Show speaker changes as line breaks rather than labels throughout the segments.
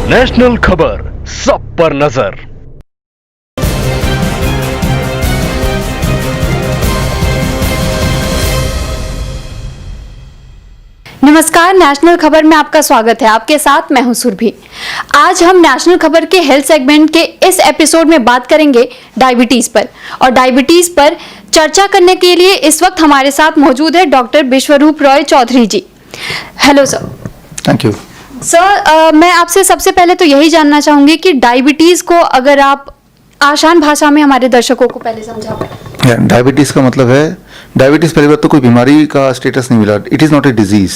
National खबर, सब पर नजर।
नमस्कार, नेशनल खबर में आपका स्वागत है। आपके साथ मैं हूं सुरभि। आज हम नेशनल खबर के हेल्थ सेगमेंट के इस एपिसोड में बात करेंगे डायबिटीज पर, और डायबिटीज पर चर्चा करने के लिए इस वक्त हमारे साथ मौजूद है doctor Vishwaroop Roy Chowdhury ji. Hello sir.
Thank you
sir, मैं आपसे सबसे पहले तो यही जानना चाहूंगी कि डायबिटीज को अगर आप आसान भाषा में हमारे दर्शकों को पहले समझा पाए।
डायबिटीज का मतलब है, डायबिटीज पहली बात तो कोई बीमारी का स्टेटस नहीं मिला। It is not a disease,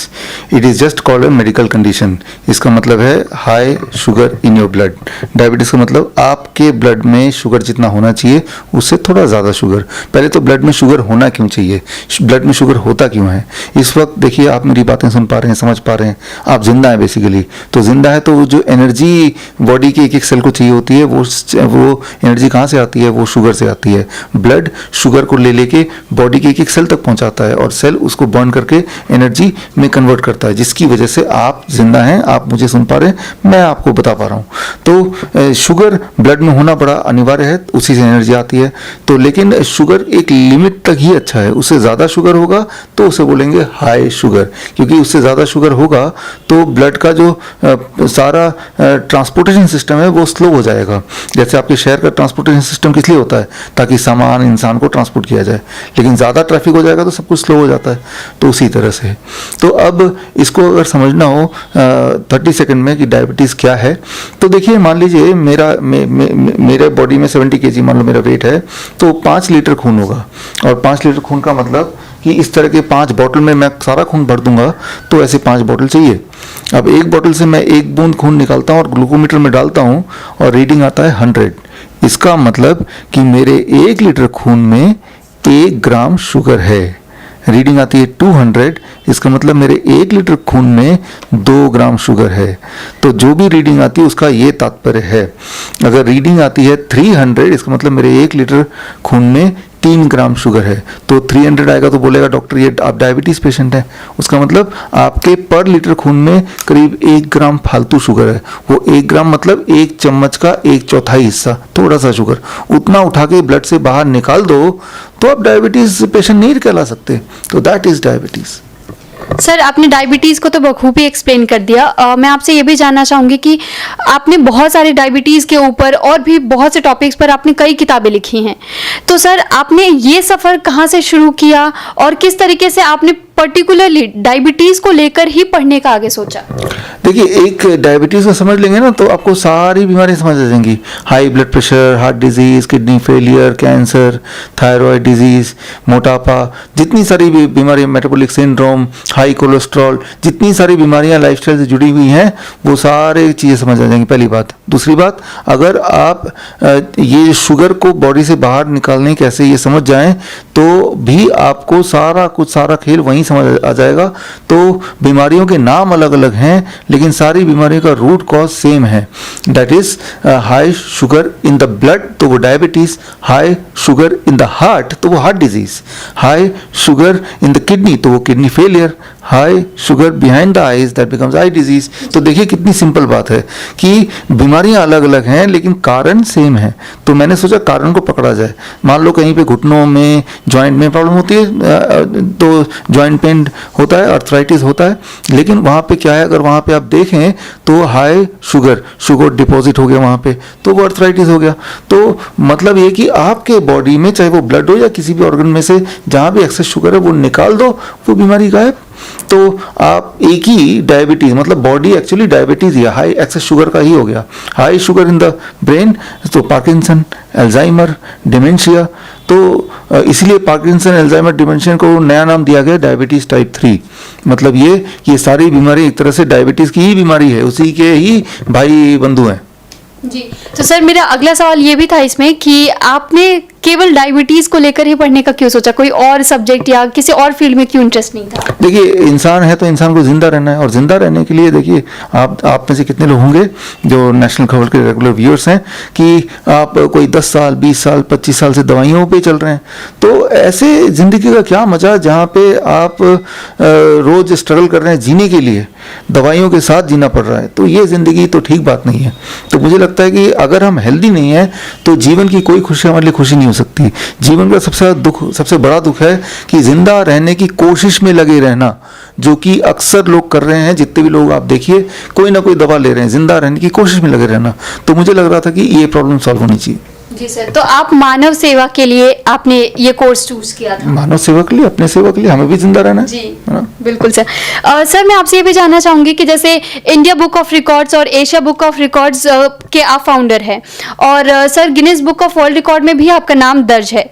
it is just called a medical condition. इसका मतलब है high sugar in your blood. Diabetes का मतलब आपके ब्लड में शुगर जितना होना चाहिए उससे थोड़ा ज़्यादा शुगर। पहले तो ब्लड में शुगर होना क्यों चाहिए, ब्लड में शुगर होता क्यों है। इस वक्त देखिए, आप मेरी बातें सुन पा रहे हैं, समझ पा रहे हैं, आप जिंदा हैं बेसिकली। तो जिंदा है तो जो एनर्जी बॉडी के एक एक सेल को चाहिए होती है, वो एनर्जी कहाँ से आती है, वो शुगर से आती है। ब्लड शुगर को ले लेके बॉडी के एक सेल तक पहुंचाता है और सेल उसको बर्न करके एनर्जी में कन्वर्ट करता है, जिसकी वजह से आप जिंदा हैं, आप मुझे सुन पा रहे हैं, मैं आपको बता पा रहा हूं। तो शुगर ब्लड में होना बड़ा अनिवार्य है, उसी से एनर्जी आती है। तो लेकिन शुगर एक लिमिट तक ही अच्छा है। उससे ज़्यादा शुगर होगा तो उसे बोलेंगे हाई शुगर, क्योंकि उससे ज़्यादा शुगर होगा तो ब्लड का जो सारा ट्रांसपोर्टेशन सिस्टम है वो स्लो हो जाएगा। जैसे आपके शहर का ट्रांसपोर्टेशन सिस्टम किस लिए होता है, ताकि सामान इंसान को ट्रांसपोर्ट किया जाए, लेकिन ज़्यादा ट्रैफिक हो जाएगा तो सब कुछ स्लो हो जाता है। तो उसी तरह से तो अब इसको अगर समझना हो 30 सेकंड में कि डायबिटीज़ क्या है, तो देखिए, मान लीजिए मेरे बॉडी में 70 kg मान लो मेरा वेट है, तो 5 लीटर खून होगा। और 5 लीटर खून का मतलब कि इस तरह के 5 बॉटल में मैं सारा खून भर दूंगा, तो ऐसे 5 बॉटल चाहिए। अब एक बॉटल से मैं 1 बूंद खून निकालता हूँ और ग्लूकोमीटर में डालता हूँ और रीडिंग आता है 100। इसका मतलब कि मेरे 1 लीटर खून में 1 ग्राम शुगर है। रीडिंग आती है 200, इसका मतलब मेरे 1 लीटर खून में 2 ग्राम शुगर है। तो जो भी रीडिंग आती है उसका ये तात्पर्य है। अगर रीडिंग आती है 300, इसका मतलब मेरे 1 लीटर खून में 3 ग्राम शुगर है। तो 300 आएगा तो बोलेगा डॉक्टर ये आप डायबिटीज पेशेंट हैं। उसका मतलब आपके पर लीटर खून में करीब 1 ग्राम फालतू शुगर है। वो 1 ग्राम मतलब 1 चम्मच का 1/4 हिस्सा, थोड़ा सा शुगर, उतना उठा के ब्लड से बाहर निकाल दो तो आप डायबिटीज पेशेंट नहीं कहला सकते। तो दैट इज डायबिटीज।
सर, आपने डायबिटीज को तो बखूबी एक्सप्लेन कर दिया। मैं आपसे ये भी जानना चाहूंगी कि आपने बहुत सारे डायबिटीज के ऊपर और भी बहुत से टॉपिक्स पर आपने कई किताबें लिखी हैं। तो सर, आपने ये सफर कहाँ से शुरू किया और किस तरीके से आपने पर्टिकुलरली डायबिटीज को लेकर ही पढ़ने का आगे सोचा?
देखिए, एक डायबिटीज को समझ लेंगे ना तो आपको सारी बीमारियां समझ आ जाएंगी। High blood pressure, heart disease, kidney failure, cancer, thyroid disease, मोटापा, जितनी सारी बीमारियां, मेटाबॉलिक सिंड्रोम, हाई कोलेस्ट्रॉल, जितनी सारी बीमारियां लाइफस्टाइल से जुड़ी हुई हैं वो सारी चीज़ें समझ आ जाएंगी, पहली बात। दूसरी बात, अगर आप ये शुगर को बॉडी से बाहर निकालने कैसे ये समझ जाएं तो भी आपको सारा खेल वहीं समझ आ जाएगा। तो बीमारियों के नाम अलग अलग हैं लेकिन सारी बीमारियों का रूट कॉज सेम है। That is high sugar in the blood तो वो diabetes, high sugar in the heart तो वो heart disease, high sugar in the kidney तो वो kidney failure, high sugar behind the eyes that becomes eye disease. तो देखिए कितनी simple बात है कि बीमारियां अलग अलग हैं लेकिन कारण सेम है। तो मैंने सोचा कारण को पकड़ा जाए। मान लो कहीं पे घुटनों में, जॉइंट में प्रॉब्लम होती है तो जॉइंट पेन होता है, अर्थराइटिस होता है, लेकिन वहाँ पे क्या है, अगर वहाँ पे आप देखें तो हाई शुगर डिपॉजिट हो गया वहाँ पे, तो वो अर्थराइटिस हो गया। तो मतलब ये कि आपके बॉडी में चाहे वो ब्लड हो या किसी भी ऑर्गन में से जहाँ भी एक्सेस शुगर है वो निकाल दो, वो बीमारी गायब। तो आप एक ही डायबिटीज, मतलब बॉडी एक्चुअली डायबिटीज या हाई एक्सेस शुगर का ही हो गया। High sugar in the brain तो पार्किंसन, अल्जाइमर, डिमेंशिया। तो इसलिए पार्किंसन, अल्जाइमर, डिमेंशिया को नया नाम दिया गया डायबिटीज टाइप 3। मतलब ये सारी बीमारी एक तरह से डायबिटीज की ही बीमारी है, उसी के ही भाई बंधु हैं।
जी, तो सर मेरा अगला सवाल ये भी था इसमें कि आपने केवल डायबिटीज को लेकर ही पढ़ने का क्यों सोचा? कोई और सब्जेक्ट या किसी और फील्ड में क्यों इंटरेस्ट नहीं था?
देखिए, इंसान है तो इंसान को जिंदा रहना है, और जिंदा रहने के लिए देखिए आप में से कितने लोग होंगे जो नेशनल खबर के रेगुलर व्यूअर्स हैं कि आप कोई 10 साल 20 साल 25 साल से दवाइयों पे चल रहे हैं। तो ऐसे ज़िंदगी का क्या मजा जहाँ पे आप रोज़ स्ट्रगल कर रहे हैं जीने के लिए, दवाइयों के साथ जीना पड़ रहा है। तो ये ज़िंदगी तो ठीक बात नहीं है। तो मुझे लगता है कि अगर हम हेल्दी नहीं हैं तो जीवन की कोई खुशी हमारे लिए खुशी नहीं हो सकती। जीवन का सबसे बड़ा दुख है कि जिंदा रहने की कोशिश में लगे रहना, जो कि अक्सर लोग कर रहे हैं। जितने भी लोग आप देखिए कोई ना कोई दवा ले रहे हैं, जिंदा रहने की कोशिश में लगे रहना। तो मुझे लग रहा था कि ये प्रॉब्लम सॉल्व होनी चाहिए।
जी सर, तो आप मानव सेवा के लिए आपने ये कोर्स चूज किया था?
मानव सेवा के लिए, अपने सेवा के लिए, हमें भी जिंदा रहना है।
जी
है ना?
बिल्कुल सर। सर मैं आपसे ये भी जानना चाहूंगी कि जैसे इंडिया बुक ऑफ रिकॉर्ड्स और एशिया बुक ऑफ रिकॉर्ड्स के आप फाउंडर हैं, और sir Guinness book of world record में भी आपका नाम दर्ज है।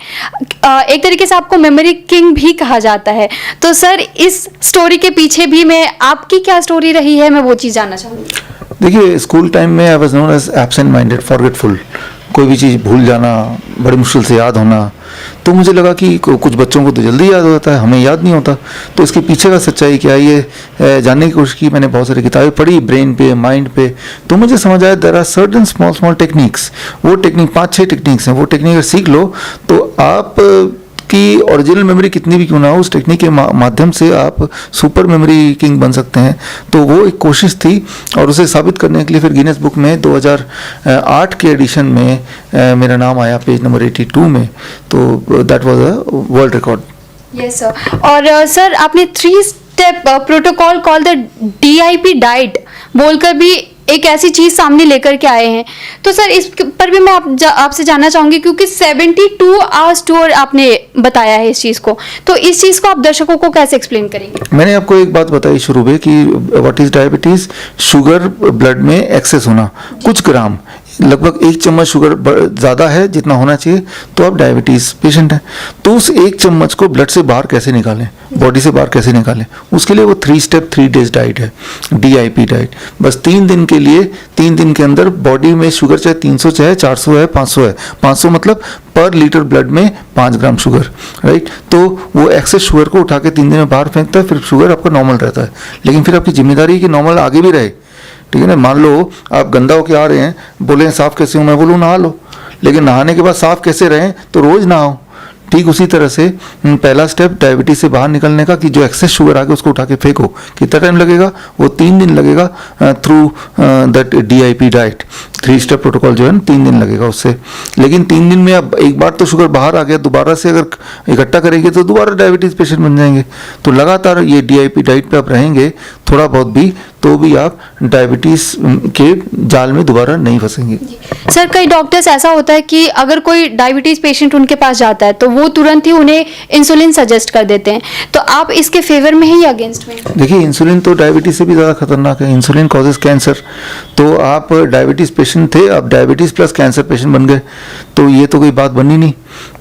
एक तरीके से आपको मेमोरी किंग भी कहा जाता है। तो सर इस स्टोरी के पीछे भी आपकी क्या स्टोरी रही है, मैं वो चीज़ जानना चाहूँगी।
देखिए, स्कूल टाइम में I was known as absent minded, forgetful. कोई भी चीज़ भूल जाना, बड़ी मुश्किल से याद होना। तो मुझे लगा कि कुछ बच्चों को तो जल्दी याद हो जाता है, हमें याद नहीं होता। तो इसके पीछे का सच्चाई क्या है, ये जानने की कोशिश की। मैंने बहुत सारी किताबें पढ़ी ब्रेन पे, माइंड पे। तो मुझे समझ आया there are certain small techniques. वो टेक्निक 5-6 टेक्निक्स हैं। वो टेक्निक अगर सीख लो तो आप की ओरिजिनल मेमोरी कितनी भी क्यों ना हो, उस टेक्निक के माध्यम से आप सुपर मेमोरी किंग बन सकते हैं। तो वो एक कोशिश थी, और उसे साबित करने के लिए फिर गिनेस बुक में 2008 के एडिशन में मेरा नाम आया पेज नंबर 82 में। तो that was a world record.
Yes sir. और सर आपने 3 step protocol call the DIP diet बोलकर भी एक ऐसी चीज सामने लेकर के आए हैं। तो सर इस पर भी मैं आपसे जानना चाहूंगी, क्योंकि 72 आवर्स टूर आपने बताया है इस चीज को। तो इस चीज को आप दर्शकों को कैसे एक्सप्लेन करेंगे?
मैंने आपको एक बात बताई शुरू में कि what is diabetes, sugar blood में एक्सेस होना, कुछ ग्राम, लगभग 1 चम्मच शुगर ज़्यादा है जितना होना चाहिए, तो आप डायबिटीज़ पेशेंट हैं। तो उस 1 चम्मच को ब्लड से बाहर कैसे निकालें, बॉडी से बाहर कैसे निकालें, उसके लिए वो 3 स्टेप 3 डेज डाइट है, DIP डाइट। बस 3 दिन के लिए, 3 दिन के अंदर बॉडी में शुगर चाहे 300 चाहे 400 है 500 है, 500 मतलब पर लीटर ब्लड में 5 ग्राम शुगर, राइट। तो वो एक्सेस शुगर को उठा के 3 दिन में बाहर फेंकता है, फिर शुगर आपका नॉर्मल रहता है। लेकिन फिर आपकी जिम्मेदारी है कि नॉर्मल आगे भी रहे, ठीक है ना। मान लो आप गंदा होके आ रहे हैं, बोले साफ कैसे हूँ, मैं बोलूँ नहा लो, लेकिन नहाने के बाद साफ कैसे रहें, तो रोज नहाओ। ठीक उसी तरह से पहला स्टेप डायबिटीज से बाहर निकलने का कि जो एक्सेस शुगर आ गया उसको उठा के फेंको। कितना टाइम लगेगा? वो 3 दिन लगेगा through that DIP diet. 3 step protocol जो है ना 3 दिन लगेगा उससे। लेकिन 3 दिन में अब एक बार तो शुगर बाहर आ गया, दोबारा से अगर इकट्ठा करेंगे तो दोबारा डायबिटीज पेशेंट बन जाएंगे। तो लगातार ये DIP डाइट पे आप रहेंगे थोड़ा बहुत भी, तो भी आप डायबिटीज के जाल में दोबारा नहीं फंसेंगे।
सर कई डॉक्टर्स ऐसा होता है कि अगर कोई डायबिटीज पेशेंट उनके पास जाता है तो वो तुरंत ही उन्हें इंसुलिन सजेस्ट कर देते हैं। तो आप इसके फेवर में हैं या अगेंस्ट में?
देखिए, इंसुलिन तो डायबिटीज से भी ज़्यादा खतरनाक है। Insulin causes cancer. तो आप डायबिटीज पेशेंट थे, आप डायबिटीज प्लस कैंसर पेशेंट बन गए, तो ये तो कोई बात बनी नहीं।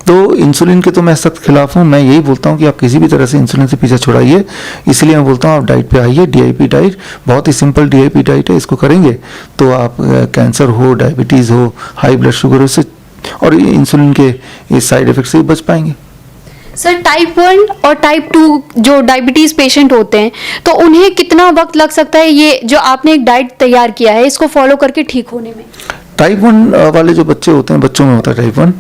तो इंसुलिन के तो मैं सख्त खिलाफ हूँ। मैं यही बोलता हूँ कि आप किसी भी तरह से इंसुलिन से पीछा छुड़ाइए। इसलिए मैं बोलता हूँ आप डाइट पे आइए। DIP डाइट बहुत ही सिंपल DIP डाइट है। इसको करेंगे तो आप कैंसर हो, डायबिटीज़ हो, हाई ब्लड शुगर हो, से और इंसुलिन के इस साइड इफेक्ट से बच पाएंगे।
सर टाइप 1 और टाइप 2 जो डायबिटीज पेशेंट होते हैं, तो उन्हें कितना वक्त लग सकता है ये जो आपने एक डाइट तैयार किया है इसको फॉलो करके ठीक होने में?
टाइप 1 वाले जो बच्चे होते हैं, बच्चों में होता है टाइप 1,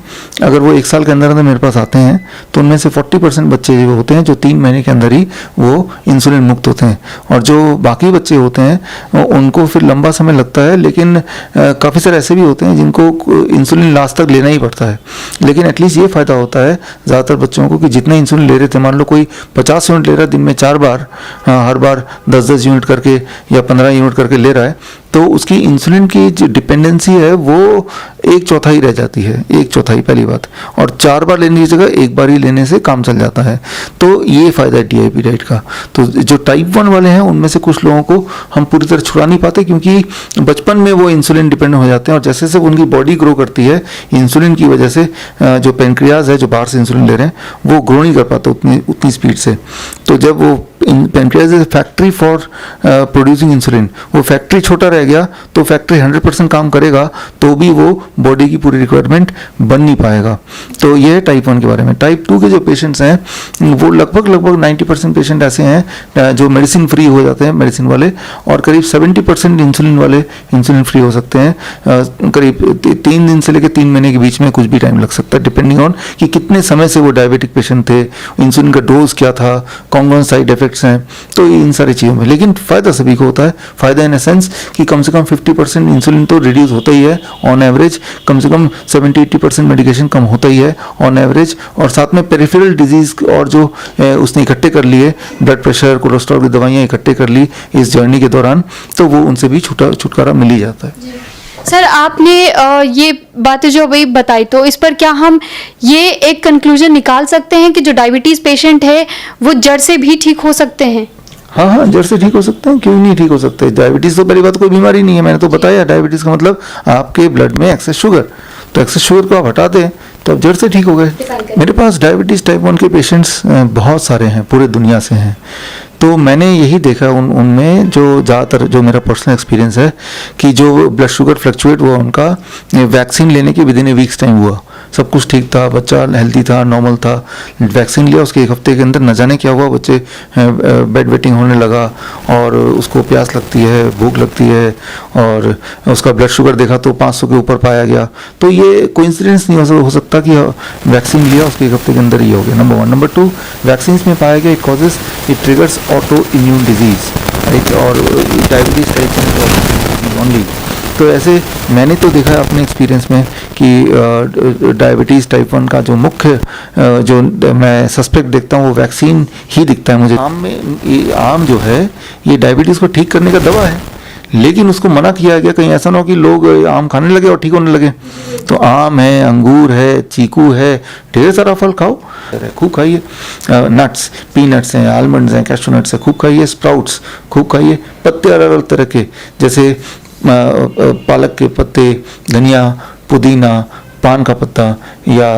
अगर वो 1 साल के अंदर अंदर मेरे पास आते हैं तो उनमें से 40% बच्चे जो होते हैं जो 3 महीने के अंदर ही वो इंसुलिन मुक्त होते हैं। और जो बाकी बच्चे होते हैं उनको फिर लंबा समय लगता है। लेकिन काफ़ी सारे ऐसे भी होते हैं जिनको इंसुलिन लास्ट तक लेना ही पड़ता है। लेकिन एटलीस्ट ये फ़ायदा होता है ज़्यादातर बच्चों को कि जितना इंसुलिन ले रहे थे, मान लो कोई 50 यूनिट ले रहा है दिन में 4 बार, हर बार 10-10 यूनिट करके या 15 यूनिट करके ले रहा है, तो उसकी इंसुलिन की जो डिपेंडेंसी है वो 1/4 रह जाती है। 1/4 पहली बात। और 4 बार लेने की जगह 1 बार ही लेने से काम चल जाता है। तो ये फ़ायदा है DIP डाइट का। तो जो टाइप 1 वाले हैं उनमें से कुछ लोगों को हम पूरी तरह छुड़ा नहीं पाते, क्योंकि बचपन में वो इंसुलिन डिपेंडेंट हो जाते हैं। और जैसे जैसे उनकी बॉडी ग्रो करती है इंसुलिन की वजह से, जो पेनक्रियाज है जो बाहर से इंसुलिन ले रहे हैं वो ग्रो नहीं कर पाता उतनी स्पीड से। तो जब वो pancreas is factory for producing insulin, वो फैक्ट्री छोटा रह गया तो फैक्ट्री 100% काम करेगा तो भी वो बॉडी की पूरी रिक्वायरमेंट बन नहीं पाएगा। तो ये है टाइप 1 के बारे में। टाइप 2 के जो पेशेंट्स हैं वो लगभग 90% पेशेंट ऐसे हैं जो मेडिसिन फ्री हो जाते हैं, मेडिसिन वाले, और करीब 70% इंसुलिन वाले इंसुलिन फ्री हो सकते हैं। करीब 3 दिन से लेकर 3 महीने के बीच में कुछ भी टाइम लग सकता है, डिपेंडिंग ऑन कि कितने समय से वो डायबिटिक पेशेंट थे, इंसुलिन का डोज क्या था, कौन साइड इफेक्ट्स हैं, तो इन सारी चीज़ों में। लेकिन फ़ायदा सभी को होता है। फ़ायदा इन सेंस कि कम से कम 50% इंसुलिन तो रिड्यूस होता ही है ऑन एवरेज, कम से कम 70-80% मेडिकेशन कम होता ही है ऑन एवरेज, और साथ में पेरिफेरल डिजीज़ और जो उसने इकट्ठे कर लिए, ब्लड प्रेशर, कोलेस्ट्रॉल की दवाइयाँ इकट्ठे कर ली इस जर्नी के दौरान, तो वो उनसे भी छुटकारा मिल ही जाता है।
सर आपने ये बातें जो अभी बताई, तो इस पर क्या हम ये एक कंक्लूजन निकाल सकते हैं कि जो डायबिटीज़ पेशेंट है वो जड़ से भी ठीक हो सकते हैं?
हाँ, जड़ से ठीक हो सकते हैं, क्यों नहीं ठीक हो सकते। डायबिटीज़ तो पहली बात कोई बीमारी नहीं है, मैंने तो बताया। डायबिटीज़ का मतलब आपके ब्लड में एक्सेस शुगर, तो एक्सेस शुगर को आप हटा दें तो आप जड़ से ठीक हो गए। मेरे पास डायबिटीज़ टाइप 1 के पेशेंट्स बहुत सारे हैं, पूरे दुनिया से हैं। तो मैंने यही देखा उनमें जो ज़्यादातर जो मेरा पर्सनल एक्सपीरियंस है कि जो ब्लड शुगर फ्लक्चुएट हुआ उनका वैक्सीन लेने के विदिन ए वीक्स टाइम हुआ। सब कुछ ठीक था, बच्चा हेल्दी था, नॉर्मल था। वैक्सीन लिया, उसके 1 हफ्ते के अंदर न जाने क्या हुआ, बच्चे बेड वेटिंग होने लगा और उसको प्यास लगती है, भूख लगती है, और उसका ब्लड शुगर देखा तो 500 के ऊपर पाया गया। तो ये कोइंसिडेंस नहीं हो सकता कि वैक्सीन लिया उसके 1 हफ्ते के अंदर ही हो गया, नंबर 1। नंबर 2, वैक्सीन में पाया गया it triggers auto immune disease, right, और डायबिटीज टाइप ओनली। तो ऐसे मैंने तो देखा है अपने एक्सपीरियंस में कि डायबिटीज़ टाइप 1 का जो मुख्य जो मैं सस्पेक्ट देखता हूँ वो वैक्सीन ही दिखता है मुझे। आम जो है ये डायबिटीज़ को ठीक करने का दवा है, लेकिन उसको मना किया गया, कहीं ऐसा ना हो कि लोग आम खाने लगे और ठीक होने लगे। तो आम है, अंगूर है, चीकू है, ढेर सारा फल खाओ, खूब खाइए। नट्स, पीनट्स हैं, आलमंड्स हैं, कैशू नट्स हैं, खूब खाइए। स्प्राउट्स खूब खाइए। पत्ते अलग अलग तरह के, जैसे पालक के पत्ते, धनिया, पुदीना, पान का पत्ता या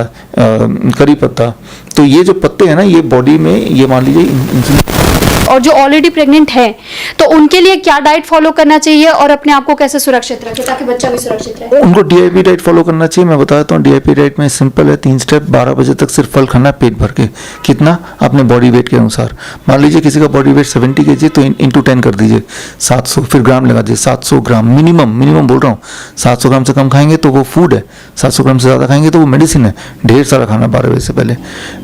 करी पत्ता। तो ये जो पत्ते हैं ना, ये बॉडी में, ये मान लीजिए इंसुलिन,
और जो ऑलरेडी प्रेग्नेंट है तो उनके लिए क्या डाइट फॉलो करना चाहिए और अपने आप को कैसे सुरक्षित रखें ताकि बच्चा भी सुरक्षित रहे?
उनको डीआईपी डाइट फॉलो करना चाहिए। मैं बताता हूँ डीआईपी डाइट में सिंपल है, 3 स्टेप। 12 बजे तक सिर्फ फल खाना पेट भर के। कितना? अपने बॉडी वेट के अनुसार। मान लीजिए किसी का बॉडी वेट 70 kg तो इंटू 10 कर दीजिए, 700, फिर ग्राम लगा दीजिए, 700 ग्राम मिनिमम बोल रहा हूँ। 700 ग्राम से कम खाएंगे तो वो फूड है, 700 ग्राम से ज़्यादा खाएंगे तो वो मेडिसिन है। ढेर सारा खाना 12 बजे से पहले।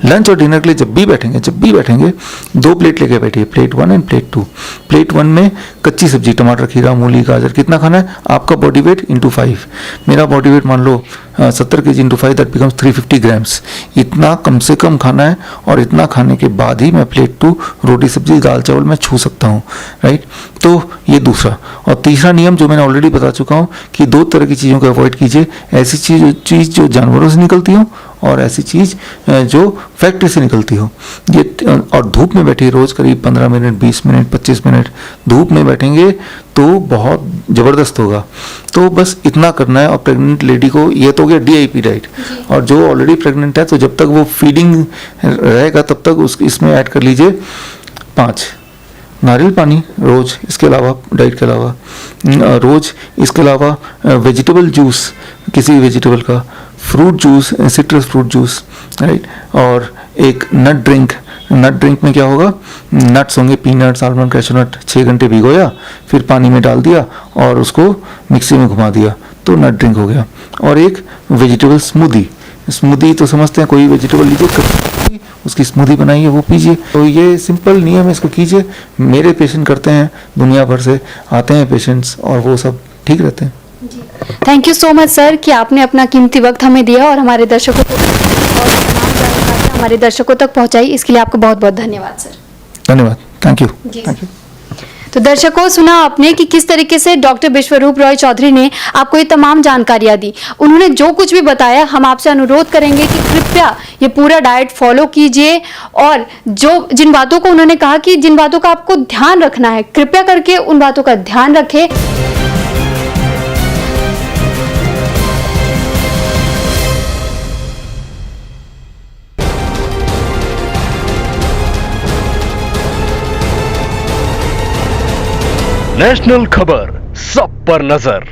लंच और डिनर के लिए जब भी बैठेंगे 2 प्लेट लेके बैठिए, प्लेट 1 एंड प्लेट 2। प्लेट 1 में कच्ची सब्जी, टमाटर, खीरा, मूली, गाजर। कितना खाना है? आपका बॉडी वेट इंटू 5। मेरा बॉडी वेट मान लो 70 kg into 5, that becomes 350 grams. इतना कम से कम खाना है, और इतना खाने के बाद ही मैं प्लेट 2 रोटी, सब्जी, दाल, चावल मैं छू सकता हूँ, राइट। तो ये दूसरा। और तीसरा नियम जो मैंने ऑलरेडी बता चुका हूँ कि 2 तरह की चीज़ों को अवॉइड कीजिए। ऐसी चीज़ जो जानवरों से निकलती हो, और ऐसी चीज़ जो फैक्ट्री से निकलती हो। ये और धूप में बैठिए रोज़ करीब 15 मिनट, 20 मिनट, 25 मिनट धूप में बैठेंगे तो बहुत ज़बरदस्त होगा। तो बस इतना करना है। और प्रेग्नेंट लेडी को ये तो हो गया डीआईपी डाइट। और जो ऑलरेडी प्रेग्नेंट है तो जब तक वो फीडिंग रहेगा तब तक इसमें ऐड कर लीजिए 5 नारियल पानी रोज़, इसके अलावा डाइट के अलावा रोज़। इसके अलावा वेजिटेबल जूस, किसी वेजिटेबल का, fruit juice, citrus fruit juice, right. और एक नट ड्रिंक में क्या होगा? नट्स होंगे, पीनट्स, आलमंड, कैशू नट। 6 घंटे भिगोया, फिर पानी में डाल दिया और उसको मिक्सी में घुमा दिया, तो नट ड्रिंक हो गया। और एक वेजिटेबल स्मूदी तो समझते हैं, कोई वेजिटेबल लीजिए, उसकी स्मूदी बनाइए, वो पीजिए। तो ये सिंपल नियम है, इसको कीजिए। मेरे पेशेंट करते हैं, दुनिया भर से आते हैं पेशेंट्स, और वो सब ठीक रहते हैं।
Thank you so much sir कि आपने अपना कीमती वक्त हमें दिया और हमारे दर्शकों को और तमाम जानकारी हमारे दर्शकों तक पहुंचाई। इसके लिए आपको बहुत बहुत धन्यवाद सर।
धन्यवाद, थैंक यू।
तो दर्शकों, सुना आपने कि किस तरीके से डॉक्टर विश्वरूप रॉय चौधरी ने आपको ये तमाम जानकारियां दी। उन्होंने जो कुछ भी बताया, हम आपसे अनुरोध करेंगे कि कृपया ये पूरा डाइट फॉलो कीजिए, और जो जिन बातों को उन्होंने कहा कि जिन बातों का आपको ध्यान रखना है, कृपया करके उन बातों का ध्यान रखें।
नेशनल खबर, सब पर नजर।